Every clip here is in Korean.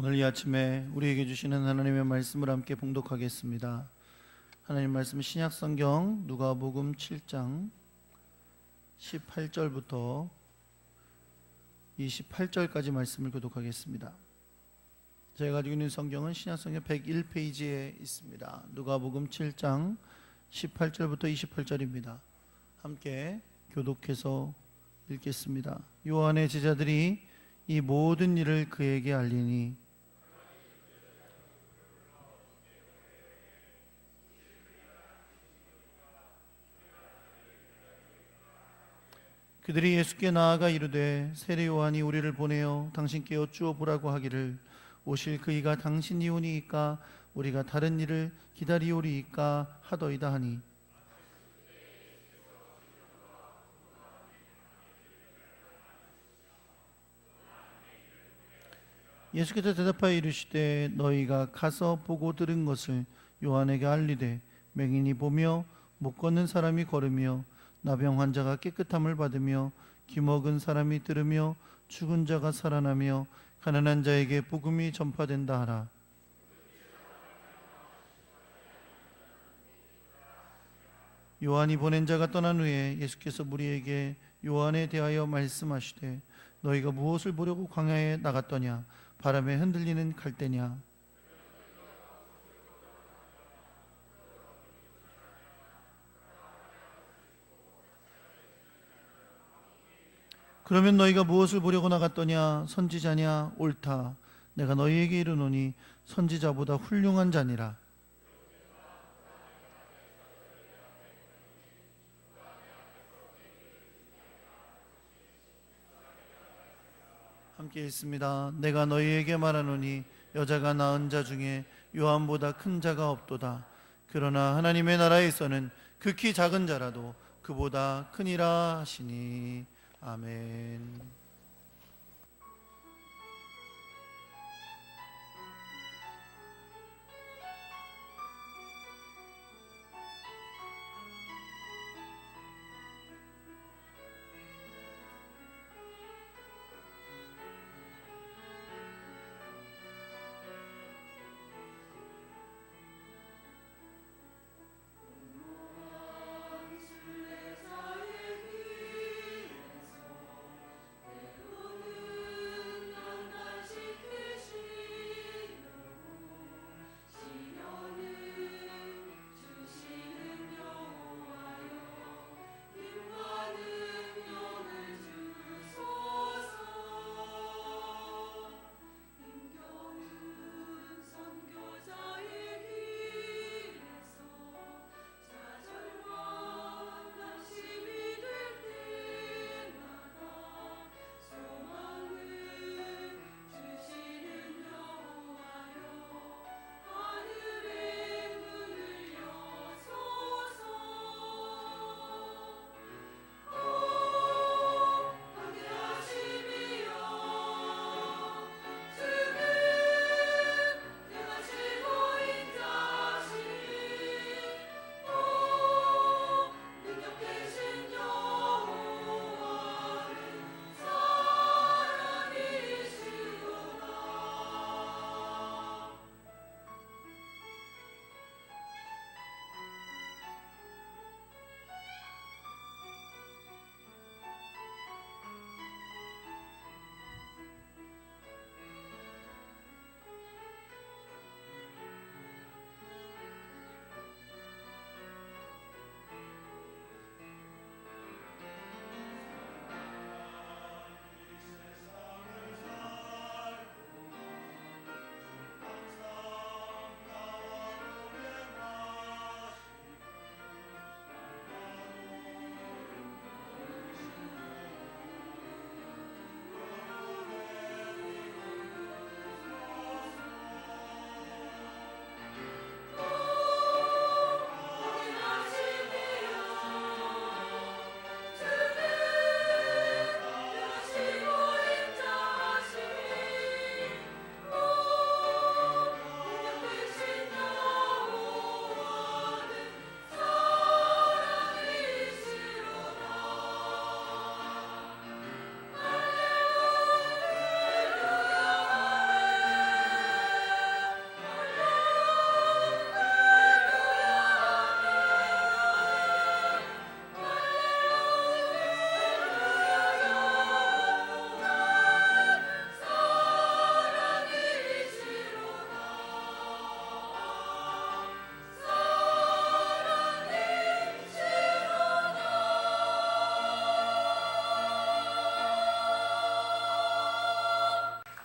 오늘 이 아침에 우리에게 주시는 하나님의 말씀을 함께 봉독하겠습니다. 하나님 말씀 신약성경 누가복음 7장 18절부터 28절까지 말씀을 교독하겠습니다. 제가 가지고 있는 성경은 신약성경 101페이지에 있습니다. 누가복음 7장 18절부터 28절입니다. 함께 교독해서 읽겠습니다. 요한의 제자들이 이 모든 일을 그에게 알리니 그들이 예수께 나아가 이르되 세례 요한이 우리를 보내어 당신께 여쭈어 보라고 하기를 오실 그이가 당신이오니이까 우리가 다른 일을 기다리오리이까 하더이다 하니 예수께서 대답하여 이르시되 너희가 가서 보고 들은 것을 요한에게 알리되 맹인이 보며 못 걷는 사람이 걸으며 나병 환자가 깨끗함을 받으며 기먹은 사람이 들으며 죽은 자가 살아나며 가난한 자에게 복음이 전파된다 하라. 요한이 보낸 자가 떠난 후에 예수께서 무리에게 요한에 대하여 말씀하시되 너희가 무엇을 보려고 광야에 나갔더냐? 바람에 흔들리는 갈대냐? 그러면 너희가 무엇을 보려고 나갔더냐? 선지자냐? 옳다. 내가 너희에게 이르노니 선지자보다 훌륭한 자니라. 함께 있습니다. 내가 너희에게 말하노니 여자가 낳은 자 중에 요한보다 큰 자가 없도다. 그러나 하나님의 나라에서는 극히 작은 자라도 그보다 크니라 하시니. 아멘.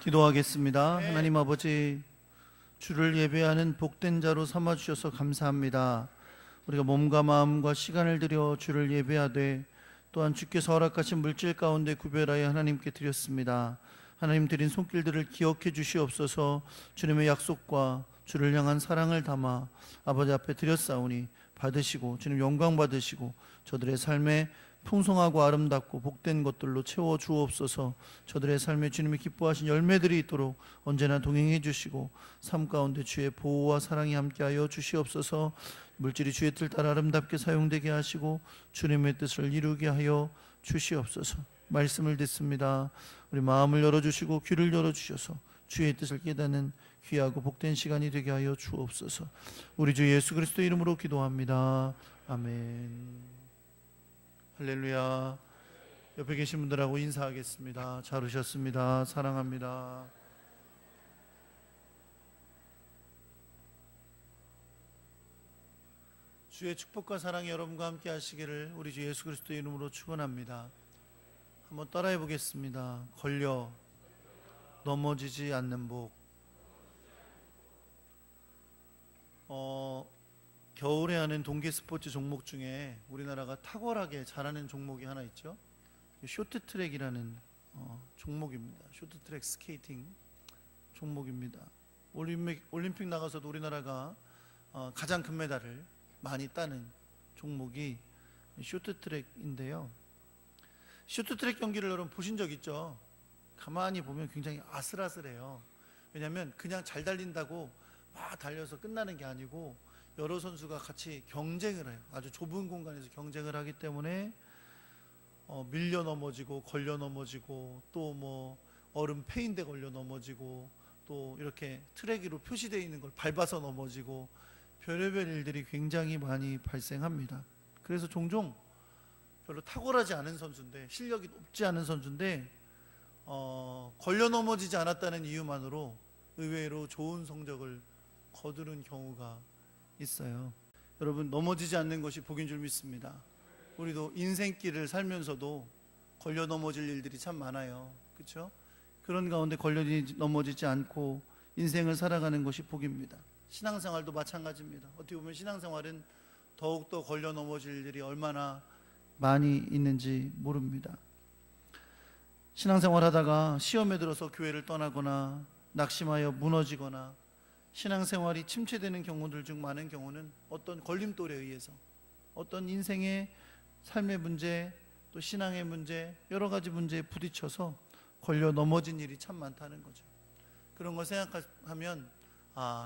기도하겠습니다. 하나님 아버지, 주를 예배하는 복된 자로 삼아 주셔서 감사합니다. 우리가 몸과 마음과 시간을 들여 주를 예배하되 또한 주께서 허락하신 물질 가운데 구별하여 하나님께 드렸습니다. 하나님 드린 손길들을 기억해 주시옵소서. 주님의 약속과 주를 향한 사랑을 담아 아버지 앞에 드렸사오니 받으시고 주님 영광 받으시고 저들의 삶에 풍성하고 아름답고 복된 것들로 채워 주옵소서. 저들의 삶에 주님이 기뻐하신 열매들이 있도록 언제나 동행해 주시고 삶 가운데 주의 보호와 사랑이 함께하여 주시옵소서. 물질이 주의 뜻 따라 아름답게 사용되게 하시고 주님의 뜻을 이루게 하여 주시옵소서. 말씀을 듣습니다. 우리 마음을 열어주시고 귀를 열어주셔서 주의 뜻을 깨닫는 귀하고 복된 시간이 되게 하여 주옵소서. 우리 주 예수 그리스도 이름으로 기도합니다. 아멘. 할렐루야. 옆에 계신 분들하고 인사하겠습니다. 잘 오셨습니다. 사랑합니다. 주의 축복과 사랑이 여러분과 함께 하시기를 우리 주 예수 그리스도 이름으로 축원합니다. 한번 따라해 보겠습니다. 걸려 넘어지지 않는 복. 겨울에 하는 동계 스포츠 종목 중에 우리나라가 탁월하게 잘하는 종목이 하나 있죠. 쇼트트랙이라는 종목입니다. 쇼트트랙 스케이팅 종목입니다. 올림픽 나가서도 우리나라가 가장 금메달을 많이 따는 종목이 쇼트트랙인데요. 쇼트트랙 경기를 여러분 보신 적 있죠? 가만히 보면 굉장히 아슬아슬해요. 왜냐하면 그냥 잘 달린다고 막 달려서 끝나는 게 아니고 여러 선수가 같이 경쟁을 해요. 아주 좁은 공간에서 경쟁을 하기 때문에 밀려 넘어지고 걸려 넘어지고 또 뭐 얼음 패인데 걸려 넘어지고 또 이렇게 트랙 위로 표시되어 있는 걸 밟아서 넘어지고 별의별 일들이 굉장히 많이 발생합니다. 그래서 종종 별로 탁월하지 않은 선수인데 실력이 높지 않은 선수인데 걸려 넘어지지 않았다는 이유만으로 의외로 좋은 성적을 거두는 경우가 있어요. 여러분, 넘어지지 않는 것이 복인 줄 믿습니다. 우리도 인생길을 살면서도 걸려 넘어질 일들이 참 많아요. 그렇죠? 그런 가운데 걸려 넘어지지 않고 인생을 살아가는 것이 복입니다. 신앙생활도 마찬가지입니다. 어떻게 보면 신앙생활은 더욱더 걸려 넘어질 일이 얼마나 많이 있는지 모릅니다. 신앙생활 하다가 시험에 들어서 교회를 떠나거나 낙심하여 무너지거나 신앙생활이 침체되는 경우들 중 많은 경우는 어떤 걸림돌에 의해서 어떤 인생의 삶의 문제 또 신앙의 문제 여러 가지 문제에 부딪혀서 걸려 넘어진 일이 참 많다는 거죠. 그런 걸 생각하면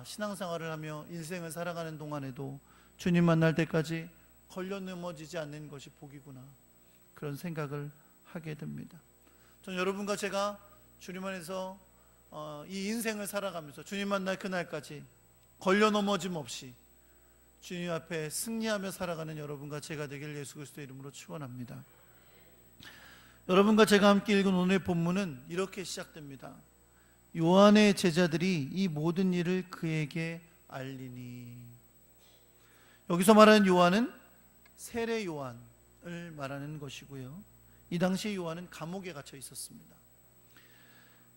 신앙생활을 하며 인생을 살아가는 동안에도 주님 만날 때까지 걸려 넘어지지 않는 것이 복이구나, 그런 생각을 하게 됩니다. 전 여러분과 제가 주님 안에서 이 인생을 살아가면서 주님 만날 그날까지 걸려 넘어짐 없이 주님 앞에 승리하며 살아가는 여러분과 제가 되길 예수 그리스도의 이름으로 축원합니다. 여러분과 제가 함께 읽은 오늘의 본문은 이렇게 시작됩니다. 요한의 제자들이 이 모든 일을 그에게 알리니. 여기서 말하는 요한은 세례 요한을 말하는 것이고요. 이 당시 요한은 감옥에 갇혀 있었습니다.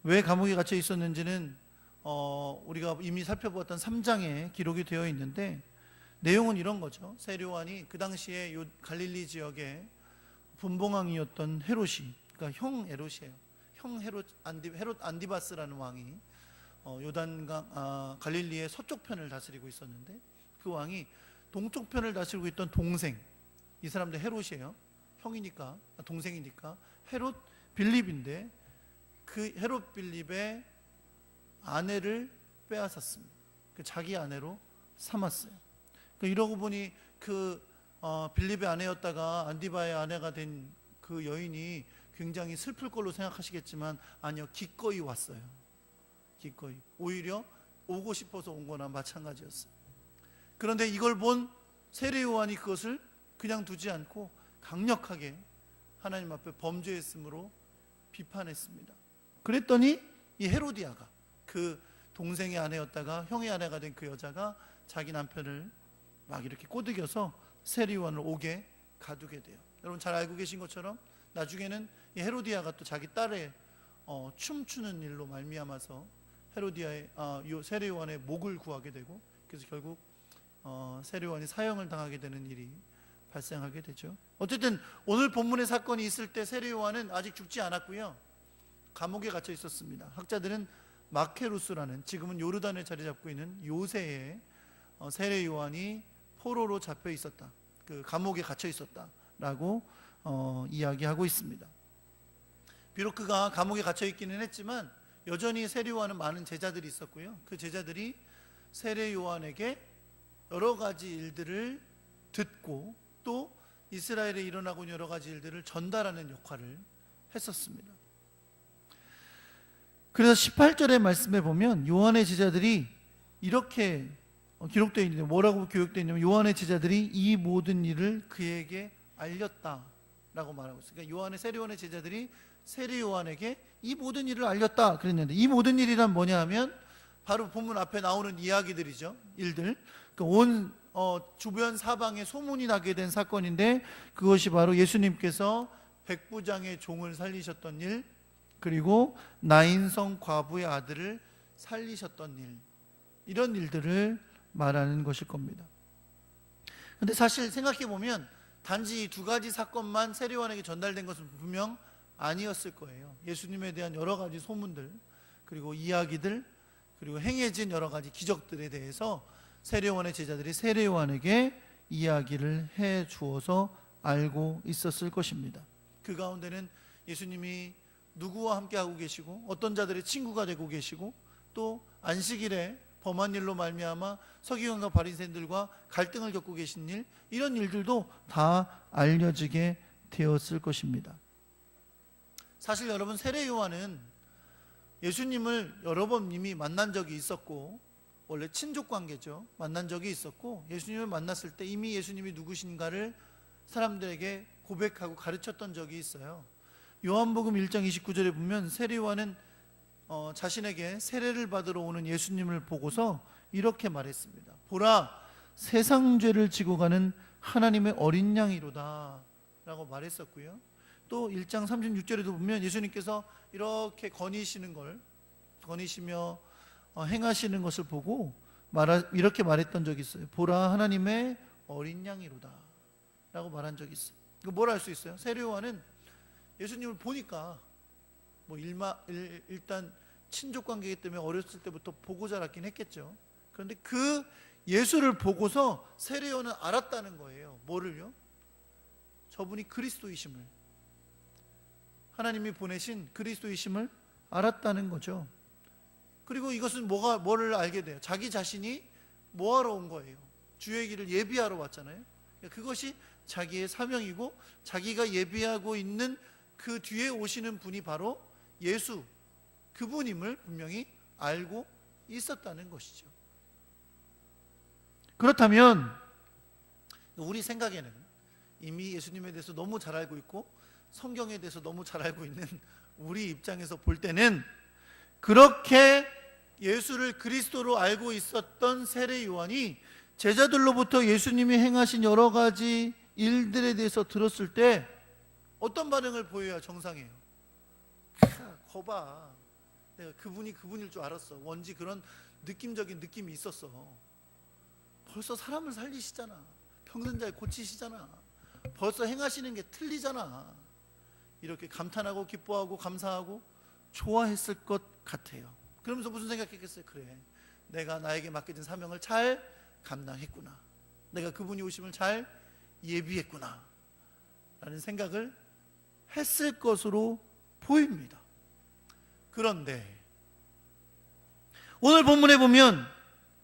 왜 감옥에 갇혀 있었는지는 우리가 이미 살펴보았던 3장에 기록이 되어 있는데 내용은 이런 거죠. 세례 요한이 그 당시에 갈릴리 지역의 분봉왕이었던 헤롯이, 그러니까 형 헤롯이에요. 형 헤롯 안디바스라는 왕이 요단강 갈릴리의 서쪽 편을 다스리고 있었는데 그 왕이 동쪽 편을 다스리고 있던 동생, 이 사람도 헤롯이에요. 형이니까, 동생이니까 헤롯 빌립인데 그 헤롯 빌립의 아내를 빼앗았습니다. 자기 아내로 삼았어요. 이러고 보니 빌립의 아내였다가 안디바의 아내가 된 그 여인이 굉장히 슬플 걸로 생각하시겠지만 아니요, 기꺼이 왔어요. 기꺼이, 오히려 오고 싶어서 온 거나 마찬가지였어요. 그런데 이걸 본 세례 요한이 그것을 그냥 두지 않고 강력하게 하나님 앞에 범죄했으므로 비판했습니다. 그랬더니 이 헤로디아가, 그 동생의 아내였다가 형의 아내가 된 그 여자가 자기 남편을 막 이렇게 꼬드겨서 세례 요한을 옥에 가두게 돼요. 여러분 잘 알고 계신 것처럼 나중에는 이 헤로디아가 또 자기 딸의 춤추는 일로 말미암아서 헤로디아의 세례 요한의 목을 구하게 되고, 그래서 결국 세례 요한이 사형을 당하게 되는 일이 발생하게 되죠. 어쨌든 오늘 본문의 사건이 있을 때 세례 요한은 아직 죽지 않았고요, 감옥에 갇혀 있었습니다. 학자들은 마케루스라는, 지금은 요르단에 자리 잡고 있는 요새에 세례 요한이 포로로 잡혀 있었다, 그 감옥에 갇혀 있었다라고 이야기하고 있습니다. 비록 그가 감옥에 갇혀 있기는 했지만 여전히 세례 요한은 많은 제자들이 있었고요, 그 제자들이 세례 요한에게 여러 가지 일들을 듣고 또 이스라엘에 일어나고 있는 여러 가지 일들을 전달하는 역할을 했었습니다. 그래서 18절의 말씀에 보면 요한의 제자들이 이렇게 기록되어 있는데, 뭐라고 기록되어 있냐면 요한의 제자들이 이 모든 일을 그에게 알렸다라고 말하고 있어요. 그러니까 요한의 세례 요한의 제자들이 세례 요한에게 이 모든 일을 알렸다 그랬는데, 이 모든 일이란 뭐냐 하면 바로 본문 앞에 나오는 이야기들이죠. 일들, 온 주변 사방에 소문이 나게 된 사건인데, 그것이 바로 예수님께서 백부장의 종을 살리셨던 일, 그리고 나인성 과부의 아들을 살리셨던 일, 이런 일들을 말하는 것일 겁니다. 근데 사실 생각해 보면 단지 이 두 가지 사건만 세례 요한에게 전달된 것은 분명 아니었을 거예요. 예수님에 대한 여러 가지 소문들, 그리고 이야기들, 그리고 행해진 여러 가지 기적들에 대해서 세례 요한의 제자들이 세례 요한에게 이야기를 해 주어서 알고 있었을 것입니다. 그 가운데는 예수님이 누구와 함께 하고 계시고 어떤 자들의 친구가 되고 계시고, 또 안식일에 범한 일로 말미암아 서기관과 바리새인들과 갈등을 겪고 계신 일, 이런 일들도 다 알려지게 되었을 것입니다. 사실 여러분, 세례 요한은 예수님을 여러 번 이미 만난 적이 있었고, 원래 친족 관계죠. 만난 적이 있었고, 예수님을 만났을 때 이미 예수님이 누구신가를 사람들에게 고백하고 가르쳤던 적이 있어요. 요한복음 1장 29절에 보면 세례 요한은 자신에게 세례를 받으러 오는 예수님을 보고서 이렇게 말했습니다. 보라, 세상 죄를 지고 가는 하나님의 어린 양이로다 라고 말했었고요, 또 1장 36절에도 보면 예수님께서 이렇게 거니시며 행하시는 것을 보고 이렇게 말했던 적이 있어요. 보라, 하나님의 어린 양이로다 라고 말한 적이 있어요. 이거 뭘 알 수 있어요? 세례 요한은 예수님을 보니까 일단 친족 관계이기 때문에 어렸을 때부터 보고 자랐긴 했겠죠. 그런데 그 예수를 보고서 세례 요한은 알았다는 거예요. 뭐를요? 저분이 그리스도이심을, 하나님이 보내신 그리스도이심을 알았다는 거죠. 그리고 이것은 뭐를 알게 돼요? 자기 자신이 뭐하러 온 거예요? 주의 길을 예비하러 왔잖아요. 그것이 자기의 사명이고, 자기가 예비하고 있는 그 뒤에 오시는 분이 바로 예수, 그분임을 분명히 알고 있었다는 것이죠. 그렇다면 우리 생각에는 이미 예수님에 대해서 너무 잘 알고 있고 성경에 대해서 너무 잘 알고 있는 우리 입장에서 볼 때는, 그렇게 예수를 그리스도로 알고 있었던 세례 요한이 제자들로부터 예수님이 행하신 여러 가지 일들에 대해서 들었을 때 어떤 반응을 보여야 정상이에요? 거봐, 내가 그분이 그분일 줄 알았어. 뭔지 그런 느낌적인 느낌이 있었어. 벌써 사람을 살리시잖아. 병든 자를 고치시잖아. 벌써 행하시는 게 틀리잖아. 이렇게 감탄하고 기뻐하고 감사하고 좋아했을 것 같아요. 그러면서 무슨 생각했겠어요? 그래, 내가 나에게 맡겨진 사명을 잘 감당했구나, 내가 그분이 오심을 잘 예비했구나 라는 생각을 했을 것으로 보입니다. 그런데 오늘 본문에 보면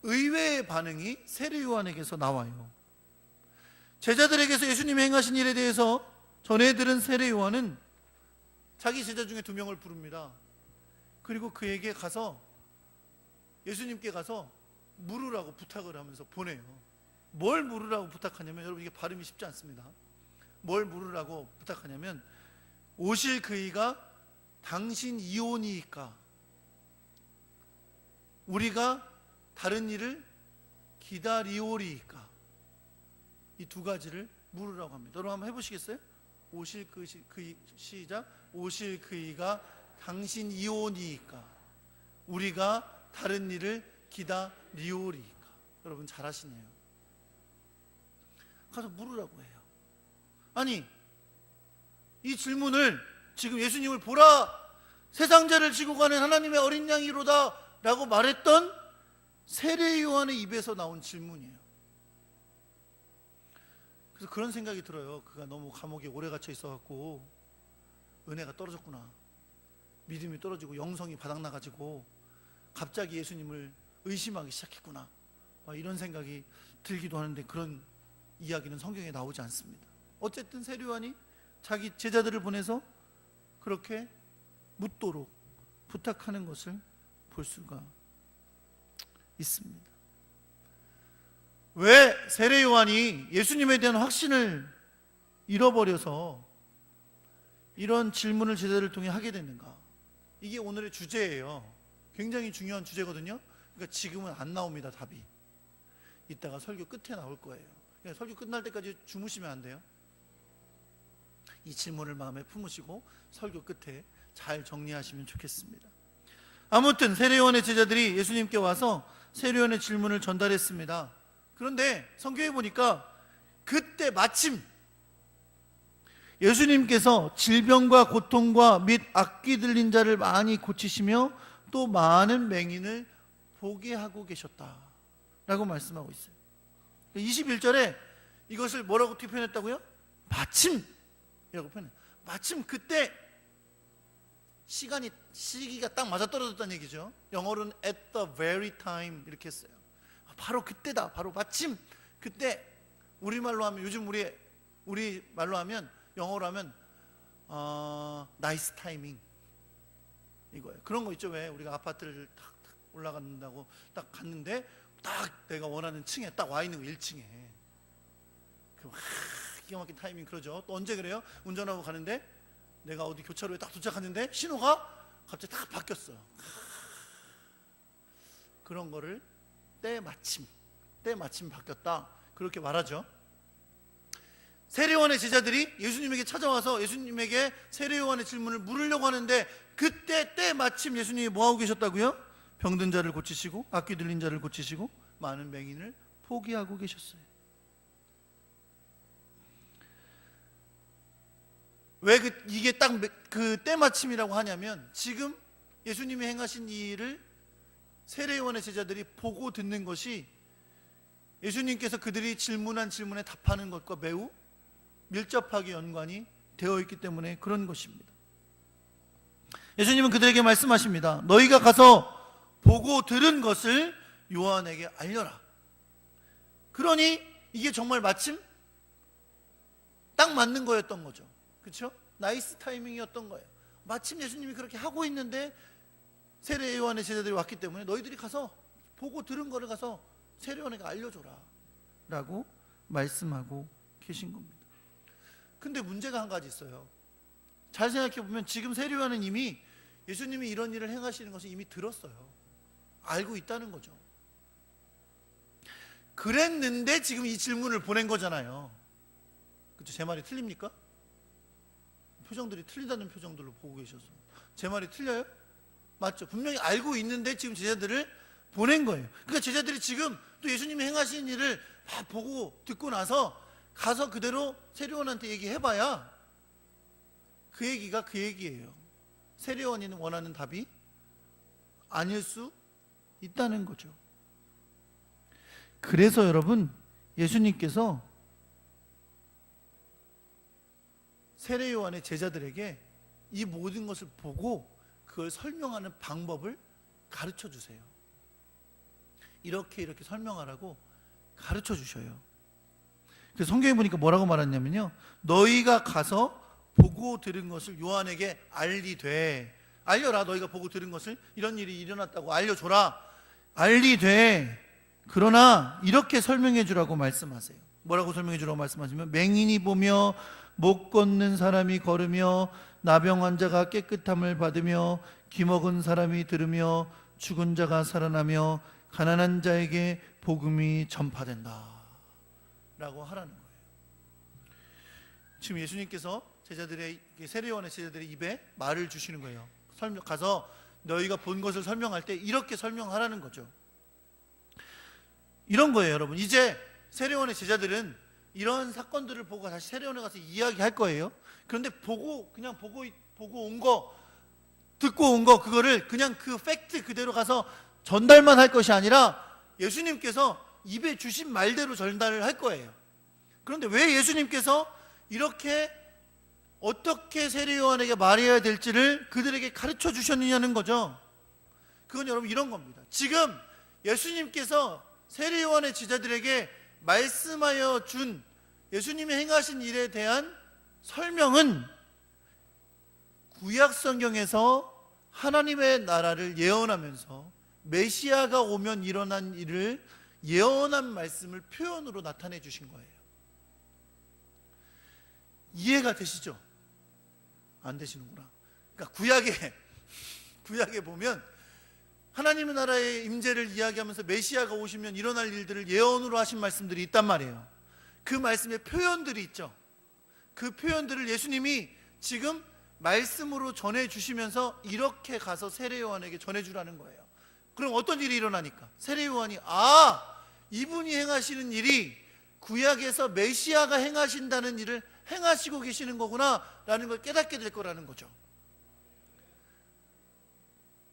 의외의 반응이 세례 요한에게서 나와요. 제자들에게서 예수님이 행하신 일에 대해서 전해 들은 세례 요한은 자기 제자 중에 2명을 부릅니다. 그리고 그에게 가서, 예수님께 가서 물으라고 부탁을 하면서 보내요. 뭘 물으라고 부탁하냐면, 여러분 이게 발음이 쉽지 않습니다. 뭘 물으라고 부탁하냐면, 오실 그이가 당신 이오니이까 우리가 다른 일을 기다리오리이까, 이 2가지를 물으라고 합니다. 여러분 한번 해보시겠어요? 오실 시작. 오실 그이가 당신 이오니이까 우리가 다른 일을 기다리오리이까. 여러분 잘하시네요. 가서 물으라고 해요. 아니, 이 질문을 지금 예수님을 보라, 세상 죄를 지고 가는 하나님의 어린 양이로다 라고 말했던 세례 요한의 입에서 나온 질문이에요. 그래서 그런 생각이 들어요. 그가 너무 감옥에 오래 갇혀 있어갖고 은혜가 떨어졌구나, 믿음이 떨어지고 영성이 바닥나가지고 갑자기 예수님을 의심하기 시작했구나, 이런 생각이 들기도 하는데 그런 이야기는 성경에 나오지 않습니다. 어쨌든 세례 요한이 자기 제자들을 보내서 그렇게 묻도록 부탁하는 것을 볼 수가 있습니다. 왜 세례 요한이 예수님에 대한 확신을 잃어버려서 이런 질문을 제자들을 통해 하게 됐는가? 이게 오늘의 주제예요. 굉장히 중요한 주제거든요. 그러니까 지금은 안 나옵니다, 답이. 이따가 설교 끝에 나올 거예요. 그러니까 설교 끝날 때까지 주무시면 안 돼요. 이 질문을 마음에 품으시고 설교 끝에 잘 정리하시면 좋겠습니다. 아무튼 세례 요한의 제자들이 예수님께 와서 세례 요한의 질문을 전달했습니다. 그런데 성경에 보니까 그때 마침 예수님께서 질병과 고통과 및 악귀 들린 자를 많이 고치시며 또 많은 맹인을 보게 하고 계셨다라고 말씀하고 있어요. 21절에 이것을 뭐라고 표현했다고요? 마침이라고 표현해요. 마침 그때 시기가 딱 맞아떨어졌다는 얘기죠. 영어로는 at the very time 이렇게 했어요. 바로 그때다, 바로 마침 그때. 우리말로 하면, 요즘 우리 말로 하면, 영어로 하면 나이스 타이밍 이거예요. 그런 거 있죠. 왜 우리가 아파트를 딱 올라간다고 딱 갔는데 딱 내가 원하는 층에 딱 와 있는 거, 1층에. 그 기가 막힌 타이밍. 그러죠. 또 언제 그래요? 운전하고 가는데 내가 어디 교차로에 딱 도착했는데 신호가 갑자기 딱 바뀌었어. 그런 거를 때마침 바뀌었다, 그렇게 말하죠. 세례 요한의 제자들이 예수님에게 찾아와서 예수님에게 세례 요한의 질문을 물으려고 하는데 그때 때마침 예수님이 뭐하고 계셨다고요? 병든 자를 고치시고 악귀 들린 자를 고치시고 많은 맹인을 포기하고 계셨어요. 왜 이게 딱 그 때마침이라고 하냐면, 지금 예수님이 행하신 이 일을 세례 요한의 제자들이 보고 듣는 것이 예수님께서 그들이 질문한 질문에 답하는 것과 매우 밀접하게 연관이 되어 있기 때문에 그런 것입니다. 예수님은 그들에게 말씀하십니다. 너희가 가서 보고 들은 것을 요한에게 알려라. 그러니 이게 정말 마침 딱 맞는 거였던 거죠. 그렇죠? 나이스 타이밍이었던 거예요. 마침 예수님이 그렇게 하고 있는데 세례 요한의 제자들이 왔기 때문에 너희들이 가서 보고 들은 거를 가서 세례 요한에게 알려줘라 라고 말씀하고 계신 겁니다. 근데 문제가 한 가지 있어요. 잘 생각해 보면 지금 세례 요한은 이미 예수님이 이런 일을 행하시는 것을 이미 들었어요. 알고 있다는 거죠. 그랬는데 지금 이 질문을 보낸 거잖아요. 그렇죠? 제 말이 틀립니까? 표정들이 틀리다는 표정들로 보고 계셔서. 제 말이 틀려요? 맞죠? 분명히 알고 있는데 지금 제자들을 보낸 거예요. 그러니까 제자들이 지금 또 예수님이 행하신 일을 다 보고 듣고 나서 가서 그대로 세례 요한한테 얘기해봐야 그 얘기가 그 얘기예요. 세례 요한이 원하는 답이 아닐 수 있다는 거죠. 그래서 여러분, 예수님께서 세례 요한의 제자들에게 이 모든 것을 보고 그걸 설명하는 방법을 가르쳐 주세요. 이렇게 설명하라고 가르쳐 주셔요. 그래서 성경에 보니까 뭐라고 말했냐면요, 너희가 가서 보고 들은 것을 요한에게 알리되, 알려라. 너희가 보고 들은 것을, 이런 일이 일어났다고 알려줘라. 알리되, 그러나 이렇게 설명해 주라고 말씀하세요. 뭐라고 설명해 주라고 말씀하시면, 맹인이 보며 못 걷는 사람이 걸으며 나병 환자가 깨끗함을 받으며 기먹은 사람이 들으며 죽은 자가 살아나며 가난한 자에게 복음이 전파된다 라고 하라는 거예요. 지금 예수님께서 제자들의, 세례 요한의 제자들의 입에 말을 주시는 거예요. 가서 너희가 본 것을 설명할 때 이렇게 설명하라는 거죠. 이런 거예요, 여러분. 이제 세례요한의 제자들은 이런 사건들을 보고 다시 세례요한에 가서 이야기할 거예요. 그런데 보고 온 거, 듣고 온 거, 그거를 그냥 그 팩트 그대로 가서 전달만 할 것이 아니라 예수님께서 입에 주신 말대로 전달을 할 거예요. 그런데 왜 예수님께서 이렇게 어떻게 세례요한에게 말해야 될지를 그들에게 가르쳐 주셨느냐는 거죠. 그건 여러분 이런 겁니다. 지금 예수님께서 세례요한의 제자들에게 말씀하여 준 예수님이 행하신 일에 대한 설명은 구약 성경에서 하나님의 나라를 예언하면서 메시아가 오면 일어난 일을 예언한 말씀을 표현으로 나타내 주신 거예요. 이해가 되시죠? 안 되시는구나. 그러니까 구약에 보면 하나님의 나라의 임재를 이야기하면서 메시아가 오시면 일어날 일들을 예언으로 하신 말씀들이 있단 말이에요. 그 말씀의 표현들이 있죠. 그 표현들을 예수님이 지금 말씀으로 전해주시면서 이렇게 가서 세례요한에게 전해주라는 거예요. 그럼 어떤 일이 일어나니까? 세례요한이 이분이 행하시는 일이 구약에서 메시아가 행하신다는 일을 행하시고 계시는 거구나 라는 걸 깨닫게 될 거라는 거죠.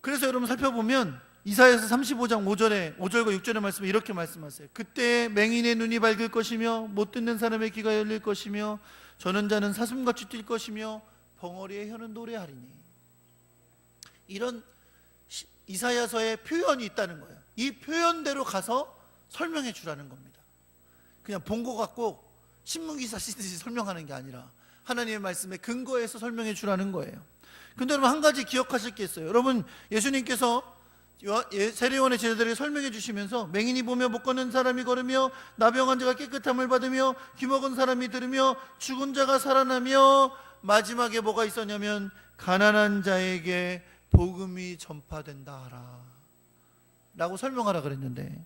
그래서 여러분 살펴보면 이사야서 35장 5절과 6절의 말씀에 이렇게 말씀하세요. 그때 맹인의 눈이 밝을 것이며 못 듣는 사람의 귀가 열릴 것이며 저는 자는 사슴같이 뛸 것이며 벙어리의 혀는 노래하리니. 이런 이사야서의 표현이 있다는 거예요. 이 표현대로 가서 설명해 주라는 겁니다. 그냥 본 것 같고 신문기사 쓰듯이 설명하는 게 아니라 하나님의 말씀에 근거해서 설명해 주라는 거예요. 근데 여러분 한 가지 기억하실 게 있어요. 여러분 예수님께서 세례요한의 제자들에게 설명해 주시면서 맹인이 보며 못 걷는 사람이 걸으며 나병 환자가 깨끗함을 받으며 귀먹은 사람이 들으며 죽은 자가 살아나며 마지막에 뭐가 있었냐면 가난한 자에게 복음이 전파된다 하라 라고 설명하라 그랬는데,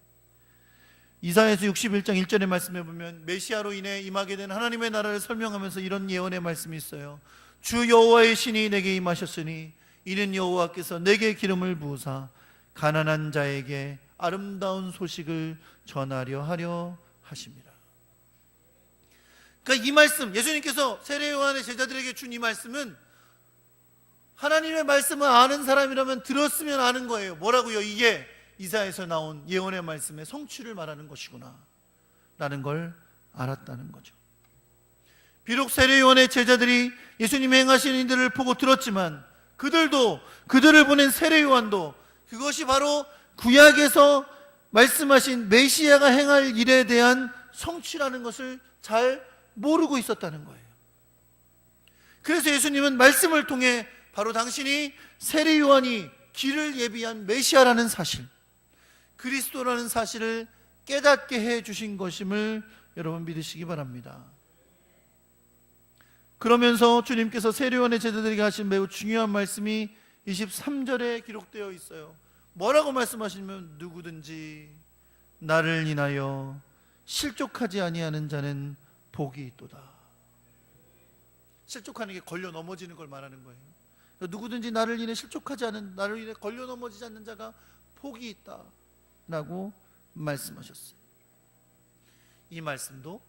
이사야서 61장 1절의 말씀에 보면 메시아로 인해 임하게 된 하나님의 나라를 설명하면서 이런 예언의 말씀이 있어요. 주 여호와의 신이 내게 임하셨으니 이는 여호와께서 내게 기름을 부으사 가난한 자에게 아름다운 소식을 전하려 하려 하심이라. 그러니까 이 말씀, 예수님께서 세례요한의 제자들에게 준 이 말씀은 하나님의 말씀을 아는 사람이라면 들었으면 아는 거예요. 뭐라고요? 이게 이사야에서 나온 예언의 말씀의 성취를 말하는 것이구나 라는 걸 알았다는 거죠. 비록 세례요한의 제자들이 예수님이 행하시는 일들을 보고 들었지만 그들을 보낸 세례요한도 그것이 바로 구약에서 말씀하신 메시아가 행할 일에 대한 성취라는 것을 잘 모르고 있었다는 거예요. 그래서 예수님은 말씀을 통해 바로 당신이 세례요한이 길을 예비한 메시아라는 사실, 그리스도라는 사실을 깨닫게 해 주신 것임을 여러분 믿으시기 바랍니다. 그러면서 주님께서 세례요한의 제자들에게 하신 매우 중요한 말씀이 23절에 기록되어 있어요. 뭐라고 말씀하시냐면 누구든지 나를 인하여 실족하지 아니하는 자는 복이 있도다. 실족하는 게 걸려 넘어지는 걸 말하는 거예요. 누구든지 나를 인해 나를 인해 걸려 넘어지지 않는 자가 복이 있다 라고 말씀하셨어요. 이 말씀도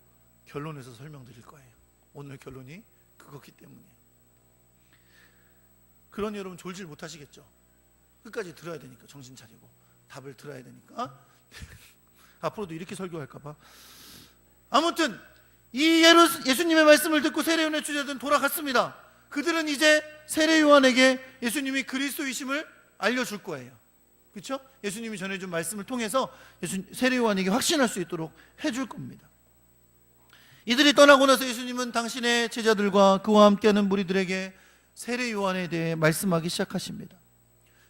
결론에서 설명드릴 거예요. 오늘 결론이 그거기 때문이에요. 그러니 여러분 졸질 못하시겠죠? 끝까지 들어야 되니까, 정신 차리고 답을 들어야 되니까. 앞으로도 이렇게 설교할까 봐. 아무튼 이 예수님의 말씀을 듣고 세례요한의 제자들은 돌아갔습니다. 그들은 이제 세례요한에게 예수님이 그리스도이심을 알려줄 거예요. 그렇죠? 예수님이 전해준 말씀을 통해서 세례요한에게 확신할 수 있도록 해줄 겁니다. 이들이 떠나고 나서 예수님은 당신의 제자들과 그와 함께하는 무리들에게 세례요한에 대해 말씀하기 시작하십니다.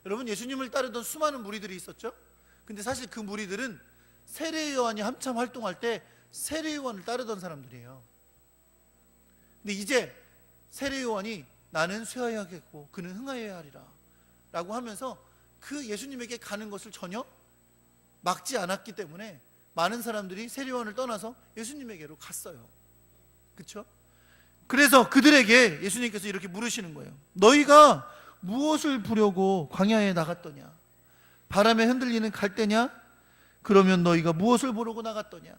여러분, 예수님을 따르던 수많은 무리들이 있었죠? 근데 사실 그 무리들은 세례요한이 한참 활동할 때 세례요한을 따르던 사람들이에요. 근데 이제 세례요한이 나는 쇠하여야겠고 그는 흥하여야 하리라 라고 하면서 그 예수님에게 가는 것을 전혀 막지 않았기 때문에 많은 사람들이 세례요한을 떠나서 예수님에게로 갔어요. 그렇죠? 그래서 그들에게 예수님께서 이렇게 물으시는 거예요. 너희가 무엇을 부려고 광야에 나갔더냐? 바람에 흔들리는 갈대냐? 그러면 너희가 무엇을 보려고 나갔더냐?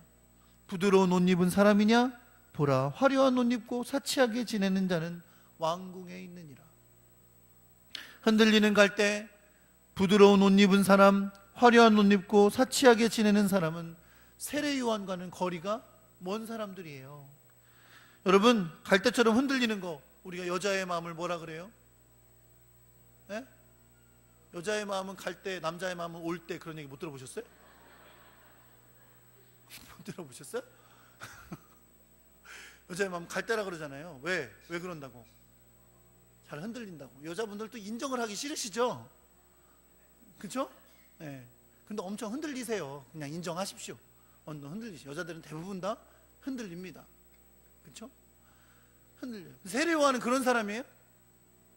부드러운 옷 입은 사람이냐? 보라, 화려한 옷 입고 사치하게 지내는 자는 왕궁에 있느니라. 흔들리는 갈대, 부드러운 옷 입은 사람, 화려한 옷 입고 사치하게 지내는 사람은 세례 요한과는 거리가 먼 사람들이에요. 여러분, 갈대처럼 흔들리는 거, 우리가 여자의 마음을 뭐라 그래요? 네? 여자의 마음은 갈대, 남자의 마음은 올 때, 그런 얘기 못 들어보셨어요? 못 들어보셨어요? 여자의 마음은 갈대라 그러잖아요. 왜 그런다고? 잘 흔들린다고. 여자분들도 인정을 하기 싫으시죠? 그렇죠? 네. 근데 엄청 흔들리세요. 그냥 인정하십시오. 흔들리시죠. 여자들은 대부분 다 흔들립니다. 그렇죠? 흔들려요. 세례 요한은 그런 사람이에요?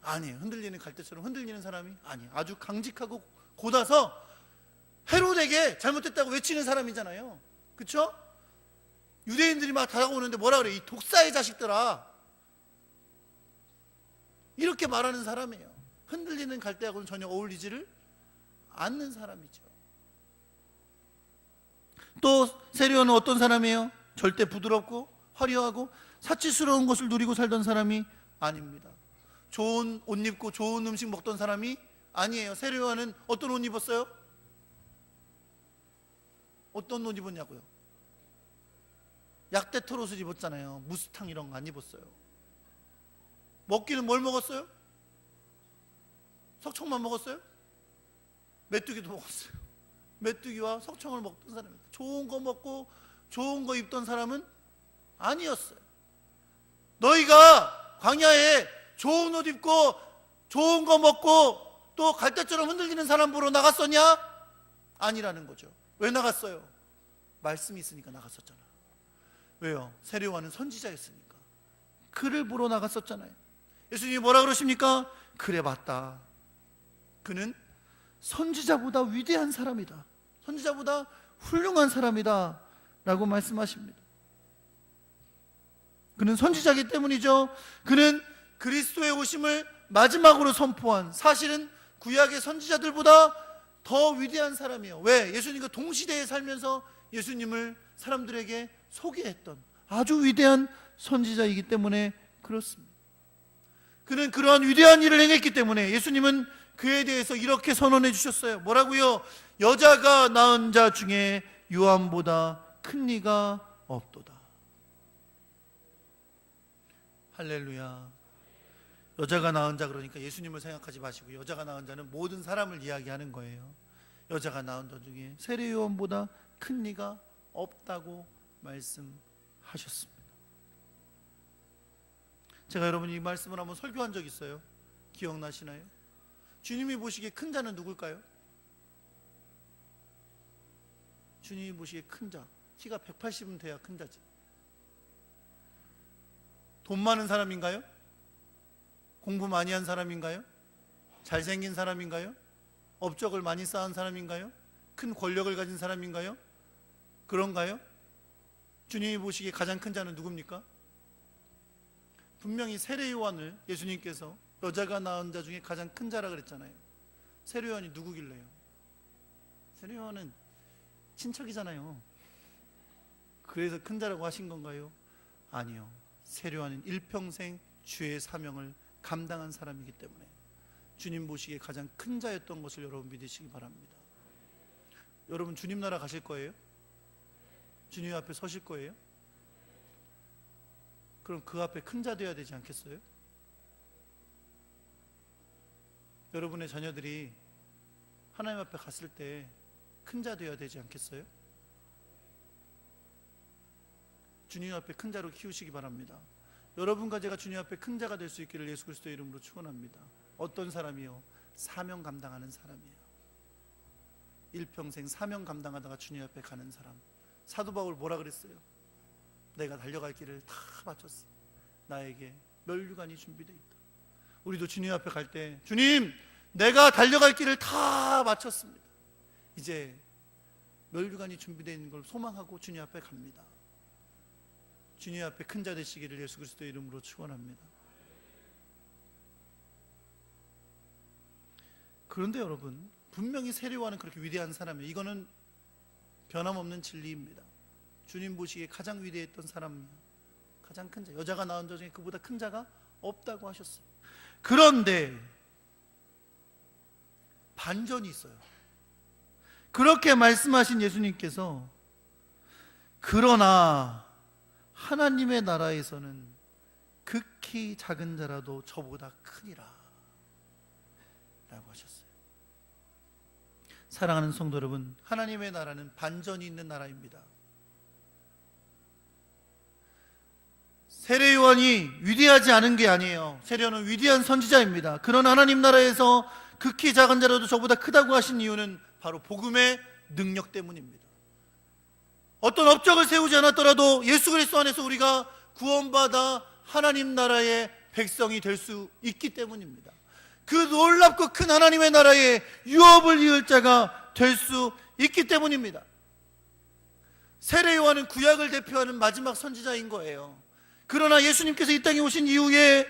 아니에요. 흔들리는 갈대처럼 흔들리는 사람이 아니에요. 아주 강직하고 곧아서 헤롯에게 잘못됐다고 외치는 사람이잖아요. 그렇죠? 유대인들이 막 다가오는데 뭐라 그래? 이 독사의 자식들아, 이렇게 말하는 사람이에요. 흔들리는 갈대하고는 전혀 어울리지를 않는 사람이죠. 또 세례 요한은 어떤 사람이에요? 절대 부드럽고 화려하고 사치스러운 것을 누리고 살던 사람이 아닙니다. 좋은 옷 입고 좋은 음식 먹던 사람이 아니에요. 세례 요한은 어떤 옷 입었어요? 어떤 옷 입었냐고요? 약대 털옷을 입었잖아요. 무스탕 이런 거 안 입었어요. 먹기는 뭘 먹었어요? 석청만 먹었어요? 메뚜기도 먹었어요. 메뚜기와 석청을 먹던 사람입니다. 좋은 거 먹고 좋은 거 입던 사람은 아니었어요. 너희가 광야에 좋은 옷 입고 좋은 거 먹고 또 갈대처럼 흔들리는 사람 보러 나갔었냐? 아니라는 거죠. 왜 나갔어요? 말씀이 있으니까 나갔었잖아. 왜요? 세례 요한은 선지자였으니까. 그를 보러 나갔었잖아요. 예수님이 뭐라 그러십니까? 그래 맞다. 그는 선지자보다 위대한 사람이다. 선지자보다 훌륭한 사람이다 라고 말씀하십니다. 그는 선지자이기 때문이죠. 그는 그리스도의 오심을 마지막으로 선포한, 사실은 구약의 선지자들보다 더 위대한 사람이에요. 왜? 예수님과 동시대에 살면서 예수님을 사람들에게 소개했던 아주 위대한 선지자이기 때문에 그렇습니다. 그는 그러한 위대한 일을 행했기 때문에 예수님은 그에 대해서 이렇게 선언해 주셨어요. 뭐라고요? 여자가 낳은 자 중에 요한보다 큰 이가 없도다. 할렐루야. 여자가 낳은 자, 그러니까 예수님을 생각하지 마시고 여자가 낳은 자는 모든 사람을 이야기하는 거예요. 여자가 낳은 자 중에 세례 요한보다 큰 이가 없다고 말씀하셨습니다. 제가 여러분이 이 말씀을 한번 설교한 적 있어요. 기억나시나요? 주님이 보시기에 큰 자는 누굴까요? 주님이 보시기에 큰 자, 키가 180은 돼야 큰 자지. 돈 많은 사람인가요? 공부 많이 한 사람인가요? 잘생긴 사람인가요? 업적을 많이 쌓은 사람인가요? 큰 권력을 가진 사람인가요? 그런가요? 주님이 보시기에 가장 큰 자는 누굽니까? 분명히 세례 요한을 예수님께서 여자가 낳은 자 중에 가장 큰 자라 그랬잖아요. 세례 요한이 누구길래요? 세례 요한은 친척이잖아요. 그래서 큰 자라고 하신 건가요? 아니요. 세례 요한은 일평생 주의 사명을 감당한 사람이기 때문에 주님 보시기에 가장 큰 자였던 것을 여러분 믿으시기 바랍니다. 여러분 주님 나라 가실 거예요? 주님 앞에 서실 거예요? 그럼 그 앞에 큰 자 되어야 되지 않겠어요? 여러분의 자녀들이 하나님 앞에 갔을 때 큰 자 되어야 되지 않겠어요? 주님 앞에 큰 자로 키우시기 바랍니다. 여러분과 제가 주님 앞에 큰 자가 될 수 있기를 예수 그리스도의 이름으로 축원합니다. 어떤 사람이요? 사명 감당하는 사람이에요. 일평생 사명 감당하다가 주님 앞에 가는 사람. 사도 바울 뭐라 그랬어요? 내가 달려갈 길을 다 마쳤어. 나에게 면류관이 준비되어 있다. 우리도 주님 앞에 갈 때 주님, 내가 달려갈 길을 다 마쳤습니다. 이제 면류관이 준비되어 있는 걸 소망하고 주님 앞에 갑니다. 주님 앞에 큰 자 되시기를 예수 그리스도의 이름으로 축원합니다. 그런데 여러분, 분명히 세례요한은 그렇게 위대한 사람이에요. 이거는 변함없는 진리입니다. 주님 보시기에 가장 위대했던 사람이에요. 가장 큰 자, 여자가 낳은 자 중에 그보다 큰 자가 없다고 하셨어요. 그런데 반전이 있어요. 그렇게 말씀하신 예수님께서 그러나 하나님의 나라에서는 극히 작은 자라도 저보다 크니라 라고 하셨어요. 사랑하는 성도 여러분, 하나님의 나라는 반전이 있는 나라입니다. 세례요한이 위대하지 않은 게 아니에요. 세례요한은 위대한 선지자입니다. 그런 하나님 나라에서 극히 작은 자라도 저보다 크다고 하신 이유는 바로 복음의 능력 때문입니다. 어떤 업적을 세우지 않았더라도 예수 그리스도 안에서 우리가 구원받아 하나님 나라의 백성이 될 수 있기 때문입니다. 그 놀랍고 큰 하나님의 나라에 유업을 이을 자가 될 수 있기 때문입니다. 세례 요한은 구약을 대표하는 마지막 선지자인 거예요. 그러나 예수님께서 이 땅에 오신 이후에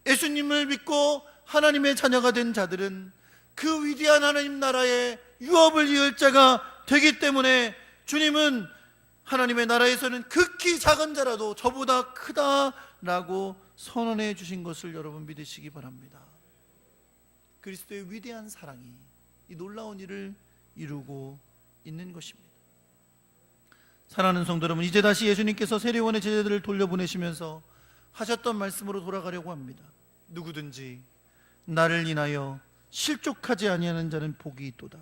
예수님을 믿고 하나님의 자녀가 된 자들은 그 위대한 하나님 나라에 유업을 이을 자가 되기 때문에 주님은 하나님의 나라에서는 극히 작은 자라도 저보다 크다라고 선언해 주신 것을 여러분 믿으시기 바랍니다. 그리스도의 위대한 사랑이 이 놀라운 일을 이루고 있는 것입니다. 사랑하는 성도 여러분, 이제 다시 예수님께서 세례요한의 제자들을 돌려보내시면서 하셨던 말씀으로 돌아가려고 합니다. 누구든지 나를 인하여 실족하지 아니하는 자는 복이 있도다.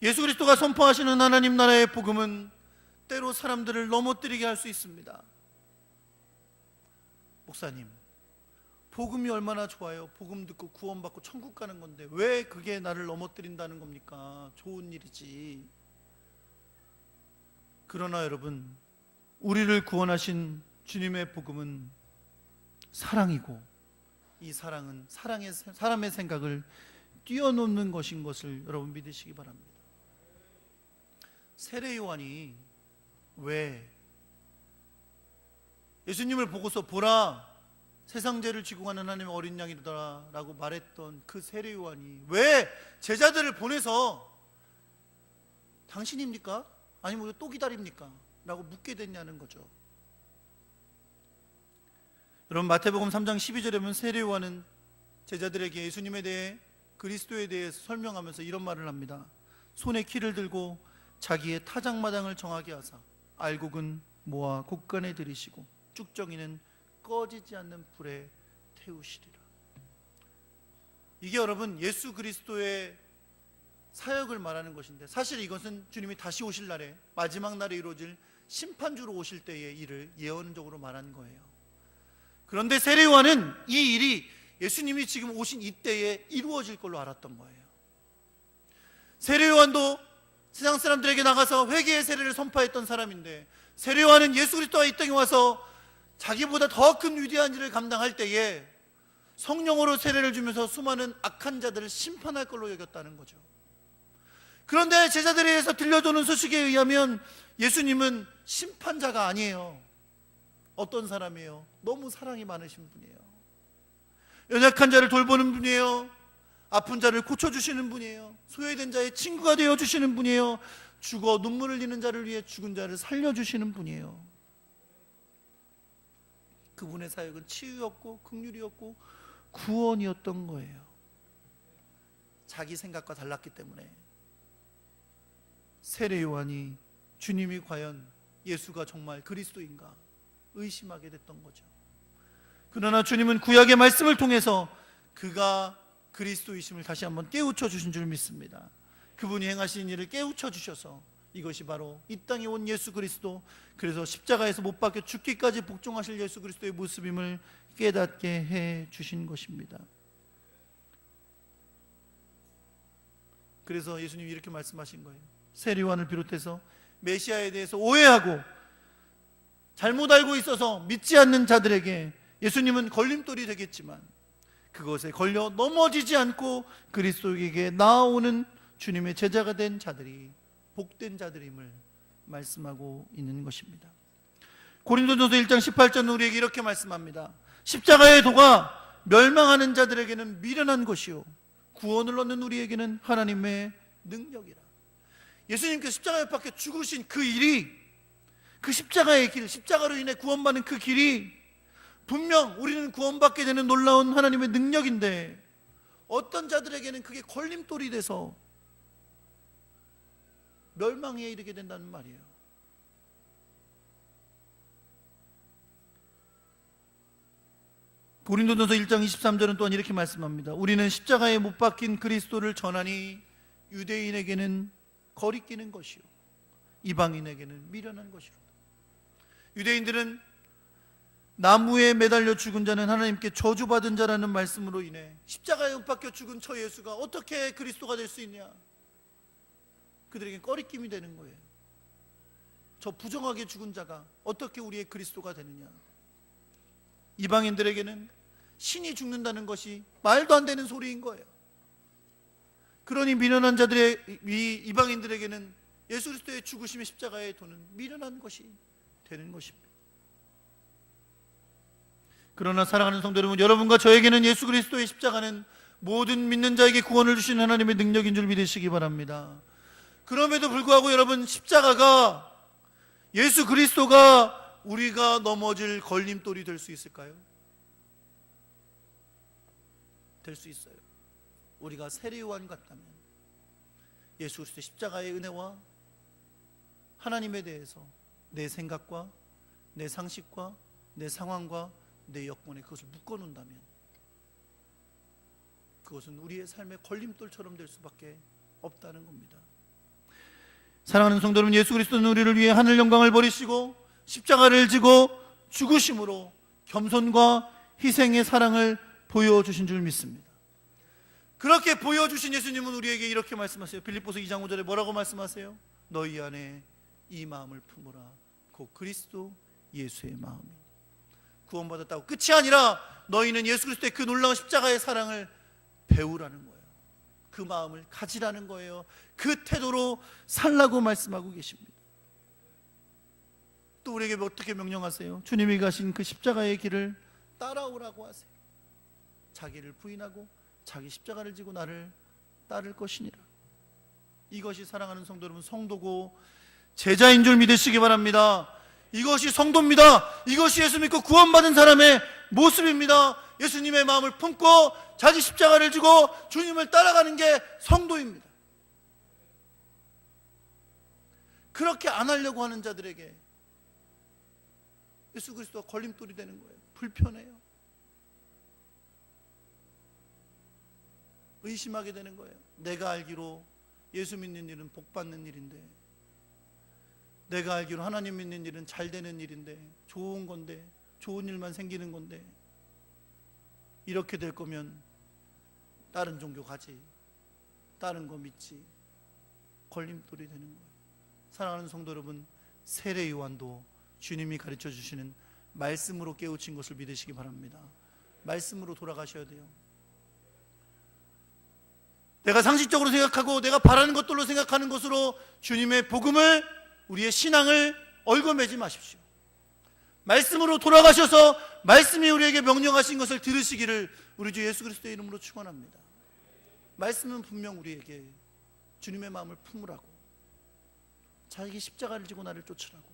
예수 그리스도가 선포하시는 하나님 나라의 복음은 때로 사람들을 넘어뜨리게 할 수 있습니다. 목사님, 복음이 얼마나 좋아요. 복음 듣고 구원받고 천국 가는 건데 왜 그게 나를 넘어뜨린다는 겁니까? 좋은 일이지. 그러나 여러분, 우리를 구원하신 주님의 복음은 사랑이고 이 사랑은 사람의 생각을 뛰어넘는 것인 것을 여러분 믿으시기 바랍니다. 세례 요한이 왜 예수님을 보고서 보라 세상 죄를 지고 가는 하나님의 어린 양이다 라고 말했던 그 세례 요한이 왜 제자들을 보내서 당신입니까? 아니면 또 기다립니까? 라고 묻게 됐냐는 거죠. 여러분, 마태복음 3장 12절에 보면 세례 요한은 제자들에게 예수님에 대해 그리스도에 대해서 설명하면서 이런 말을 합니다. 손에 키를 들고 자기의 타작마당을 정하게 하사 알곡은 모아 곳간에 들이시고 쭉정이는 꺼지지 않는 불에 태우시리라. 이게 여러분 예수 그리스도의 사역을 말하는 것인데, 사실 이것은 주님이 다시 오실 날에 마지막 날에 이루어질 심판주로 오실 때의 일을 예언적으로 말한 거예요. 그런데 세례 요한은 이 일이 예수님이 지금 오신 이때에 이루어질 걸로 알았던 거예요. 세례 요한도 세상 사람들에게 나가서 회개의 세례를 선포했던 사람인데, 세례 요한은 예수 그리스도가 이 땅에 와서 자기보다 더 큰 위대한 일을 감당할 때에 성령으로 세례를 주면서 수많은 악한 자들을 심판할 걸로 여겼다는 거죠. 그런데 제자들에 의해서 들려주는 소식에 의하면 예수님은 심판자가 아니에요. 어떤 사람이에요? 너무 사랑이 많으신 분이에요. 연약한 자를 돌보는 분이에요. 아픈 자를 고쳐주시는 분이에요. 소외된 자의 친구가 되어주시는 분이에요. 죽어 눈물을 흘리는 자를 위해 죽은 자를 살려주시는 분이에요. 그분의 사역은 치유였고 긍휼이었고 구원이었던 거예요. 자기 생각과 달랐기 때문에 세례 요한이 주님이 과연 예수가 정말 그리스도인가 의심하게 됐던 거죠. 그러나 주님은 구약의 말씀을 통해서 그가 그리스도이심을 다시 한번 깨우쳐 주신 줄 믿습니다. 그분이 행하신 일을 깨우쳐 주셔서 이것이 바로 이 땅에 온 예수 그리스도, 그래서 십자가에서 못 박혀 죽기까지 복종하실 예수 그리스도의 모습임을 깨닫게 해 주신 것입니다. 그래서 예수님이 이렇게 말씀하신 거예요. 세례 요한을 비롯해서 메시아에 대해서 오해하고 잘못 알고 있어서 믿지 않는 자들에게 예수님은 걸림돌이 되겠지만 그것에 걸려 넘어지지 않고 그리스도에게 나아오는 주님의 제자가 된 자들이 복된 자들임을 말씀하고 있는 것입니다. 고린도전서 1장 18절은 우리에게 이렇게 말씀합니다. 십자가의 도가 멸망하는 자들에게는 미련한 것이요 구원을 얻는 우리에게는 하나님의 능력이라. 예수님께서 십자가에 박혀 죽으신 그 일이, 그 십자가의 길, 십자가로 인해 구원받는 그 길이 분명 우리는 구원받게 되는 놀라운 하나님의 능력인데, 어떤 자들에게는 그게 걸림돌이 돼서 멸망에 이르게 된다는 말이에요. 고린도전서 1장 23절은 또한 이렇게 말씀합니다. 우리는 십자가에 못 박힌 그리스도를 전하니 유대인에게는 거리끼는 것이요 이방인에게는 미련한 것이로다. 유대인들은 나무에 매달려 죽은 자는 하나님께 저주받은 자라는 말씀으로 인해 십자가에 못 박혀 죽은 저 예수가 어떻게 그리스도가 될 수 있냐, 그들에게 꺼리낌이 되는 거예요. 저 부정하게 죽은 자가 어떻게 우리의 그리스도가 되느냐. 이방인들에게는 신이 죽는다는 것이 말도 안 되는 소리인 거예요. 그러니 미련한 자들의, 이방인들에게는 예수 그리스도의 죽으심의 십자가의 도는 미련한 것이 되는 것입니다. 그러나 사랑하는 성도 여러분, 여러분과 저에게는 예수 그리스도의 십자가는 모든 믿는 자에게 구원을 주시는 하나님의 능력인 줄 믿으시기 바랍니다. 그럼에도 불구하고 여러분, 십자가가, 예수 그리스도가 우리가 넘어질 걸림돌이 될 수 있을까요? 될 수 있어요. 우리가 세례요한 같다면 예수 그리스도의 십자가의 은혜와 하나님에 대해서 내 생각과 내 상식과 내 상황과 내 여건에 그것을 묶어놓는다면 그것은 우리의 삶의 걸림돌처럼 될 수밖에 없다는 겁니다. 사랑하는 성도 여러분, 예수 그리스도는 우리를 위해 하늘 영광을 버리시고 십자가를 지고 죽으심으로 겸손과 희생의 사랑을 보여주신 줄 믿습니다. 그렇게 보여주신 예수님은 우리에게 이렇게 말씀하세요. 빌립보서 2장 5절에 뭐라고 말씀하세요? 너희 안에 이 마음을 품으라. 곧 그리스도 예수의 마음이. 구원받았다고 끝이 아니라 너희는 예수 그리스도의 그 놀라운 십자가의 사랑을 배우라는 거예요. 그 마음을 가지라는 거예요. 그 태도로 살라고 말씀하고 계십니다. 또 우리에게 어떻게 명령하세요? 주님이 가신 그 십자가의 길을 따라오라고 하세요. 자기를 부인하고 자기 십자가를 지고 나를 따를 것이니라. 이것이 사랑하는 성도 여러분, 성도고 제자인 줄 믿으시기 바랍니다. 이것이 성도입니다. 이것이 예수 믿고 구원받은 사람의 모습입니다. 예수님의 마음을 품고 자기 십자가를 지고 주님을 따라가는 게 성도입니다. 그렇게 안 하려고 하는 자들에게 예수 그리스도가 걸림돌이 되는 거예요. 불편해요. 의심하게 되는 거예요. 내가 알기로 예수 믿는 일은 복 받는 일인데, 내가 알기로 하나님 믿는 일은 잘 되는 일인데, 좋은 건데, 좋은 일만 생기는 건데, 이렇게 될 거면 다른 종교 가지, 다른 거 믿지. 걸림돌이 되는 거예요. 사랑하는 성도 여러분, 세례 요한도 주님이 가르쳐 주시는 말씀으로 깨우친 것을 믿으시기 바랍니다. 말씀으로 돌아가셔야 돼요. 내가 상식적으로 생각하고 내가 바라는 것들로 생각하는 것으로 주님의 복음을, 우리의 신앙을 얽어매지 마십시오. 말씀으로 돌아가셔서 말씀이 우리에게 명령하신 것을 들으시기를 우리 주 예수 그리스도의 이름으로 축원합니다. 말씀은 분명 우리에게 주님의 마음을 품으라고, 자기 십자가를 지고 나를 쫓으라고,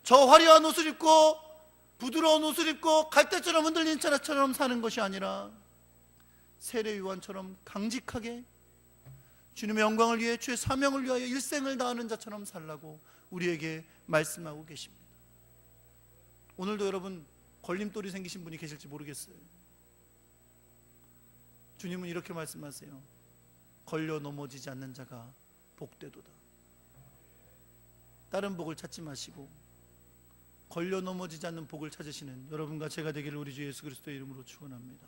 저 화려한 옷을 입고 부드러운 옷을 입고 갈대처럼 흔들리는 자처럼 사는 것이 아니라 세례 요한처럼 강직하게 주님의 영광을 위해, 주의 사명을 위하여 일생을 다하는 자처럼 살라고 우리에게 말씀하고 계십니다. 오늘도 여러분 걸림돌이 생기신 분이 계실지 모르겠어요. 주님은 이렇게 말씀하세요. 걸려 넘어지지 않는 자가 복되도다. 다른 복을 찾지 마시고 걸려 넘어지지 않는 복을 찾으시는 여러분과 제가 되기를 우리 주 예수 그리스도의 이름으로 축원합니다.